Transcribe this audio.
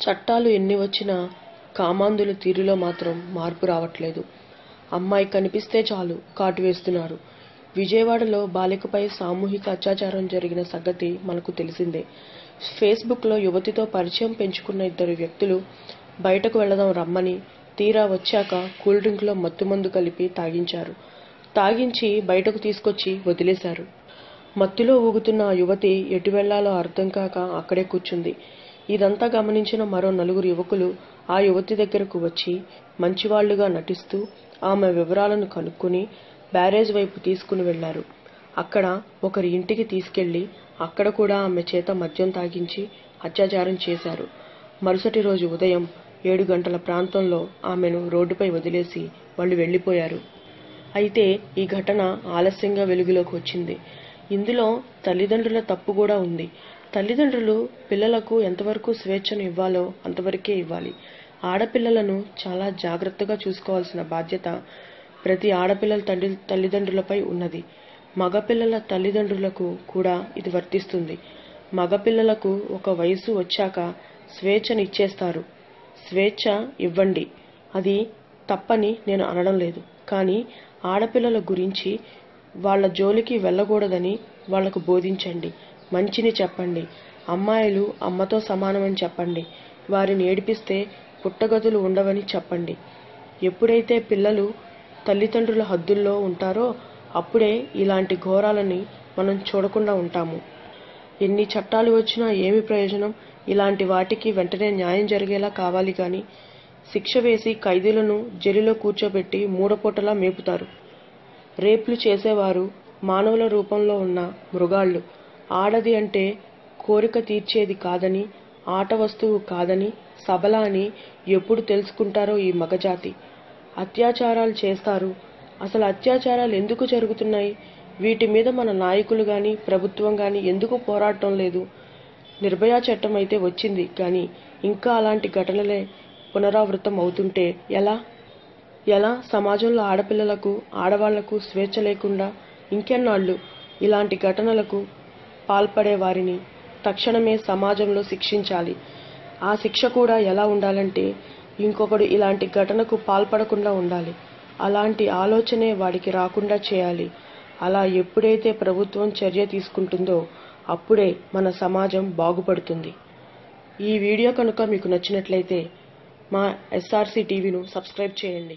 చట్టాలు ఎన్ని వచ్చినా కామాంధుల తీరులో మాత్రం మార్పు రావట్లేదు. అమ్మాయి కనిపిస్తే చాలు కాటు వేస్తున్నారు. విజయవాడలో బాలికపై సామూహిక అత్యాచారం జరిగిన సంగతి మనకు తెలిసిందే. ఫేస్బుక్లో యువతితో పరిచయం పెంచుకున్న ఇద్దరు వ్యక్తులు బయటకు వెళదాం రమ్మని, తీరా వచ్చాక కూల్ డ్రింక్లో మత్తుమందు కలిపి తాగించారు. తాగించి బయటకు తీసుకొచ్చి వదిలేశారు. మత్తులో ఊగుతున్న ఆ యువతి ఎటు వెళ్లాలో అర్థం కాక అక్కడే కూర్చుంది. ఇదంతా గమనించిన మరో నలుగురు యువకులు ఆ యువతి దగ్గరకు వచ్చి మంచివాళ్లుగా నటిస్తూ ఆమె వివరాలను కనుక్కుని బ్యారేజ్ వైపు తీసుకుని వెళ్లారు. అక్కడ ఒకరి ఇంటికి తీసుకెళ్లి అక్కడ కూడా ఆమె చేత మద్యం తాగించి అత్యాచారం చేశారు. మరుసటి రోజు ఉదయం 7 గంటల ప్రాంతంలో ఆమెను రోడ్డుపై వదిలేసి వాళ్ళు వెళ్లిపోయారు. అయితే ఈ ఘటన ఆలస్యంగా వెలుగులోకి వచ్చింది. ఇందులో తల్లిదండ్రుల తప్పు కూడా ఉంది. తల్లిదండ్రులు పిల్లలకు ఎంతవరకు స్వేచ్ఛను ఇవ్వాలో అంతవరకే ఇవ్వాలి. ఆడపిల్లలను చాలా జాగ్రత్తగా చూసుకోవాల్సిన బాధ్యత ప్రతి ఆడపిల్లల తల్లిదండ్రులపై ఉన్నది. మగపిల్లల తల్లిదండ్రులకు కూడా ఇది వర్తిస్తుంది. మగపిల్లలకు ఒక వయసు వచ్చాక స్వేచ్ఛను ఇచ్చేస్తారు. స్వేచ్ఛ ఇవ్వండి, అది తప్పని నేను అనడం లేదు. కానీ ఆడపిల్లల గురించి వాళ్ళ జోలికి వెళ్ళకూడదని వాళ్లకు బోధించండి. మంచిని చెప్పండి. అమ్మాయిలు అమ్మతో సమానమని చెప్పండి. వారిని ఏడిపిస్తే పుట్టగతులు ఉండవని చెప్పండి. ఎప్పుడైతే పిల్లలు తల్లిదండ్రుల హద్దుల్లో ఉంటారో అప్పుడే ఇలాంటి ఘోరాలని మనం చూడకుండా ఉంటాము. ఎన్ని చట్టాలు వచ్చినా ఏమి ప్రయోజనం? ఇలాంటి వాటికి వెంటనే న్యాయం జరిగేలా కావాలి కానీ శిక్ష వేసి ఖైదీలను జైలులో కూర్చోబెట్టి మూడపూటలా మేపుతారు. రేప్లు చేసేవారు మానవుల రూపంలో ఉన్న మృగాళ్ళు. ఆడది అంటే కోరిక తీర్చేది కాదని, ఆట వస్తువు కాదని, సబల అని ఎప్పుడు తెలుసుకుంటారో ఈ మగజాతి. అత్యాచారాలు చేస్తారు. అసలు అత్యాచారాలు ఎందుకు జరుగుతున్నాయి? వీటి మీద మన నాయకులు కానీ ప్రభుత్వం కానీ ఎందుకు పోరాటం లేదు? నిర్భయ చట్టం అయితే వచ్చింది కానీ ఇంకా అలాంటి ఘటనలే పునరావృతం అవుతుంటే ఎలా సమాజంలో ఆడపిల్లలకు ఆడవాళ్లకు స్వేచ్ఛ లేకుండా ఇంకెన్నాళ్ళు? ఇలాంటి ఘటనలకు పాల్పడే వారిని తక్షణమే సమాజంలో శిక్షించాలి. ఆ శిక్ష కూడా ఎలా ఉండాలంటే ఇంకొకడు ఇలాంటి ఘటనకు పాల్పడకుండా ఉండాలి. అలాంటి ఆలోచనే వాడికి రాకుండా చేయాలి. అలా ఎప్పుడైతే ప్రభుత్వం చర్య తీసుకుంటుందో అప్పుడే మన సమాజం బాగుపడుతుంది. ఈ వీడియో కనుక మీకు నచ్చినట్లయితే మా SRC టీవీను సబ్స్క్రైబ్ చేయండి.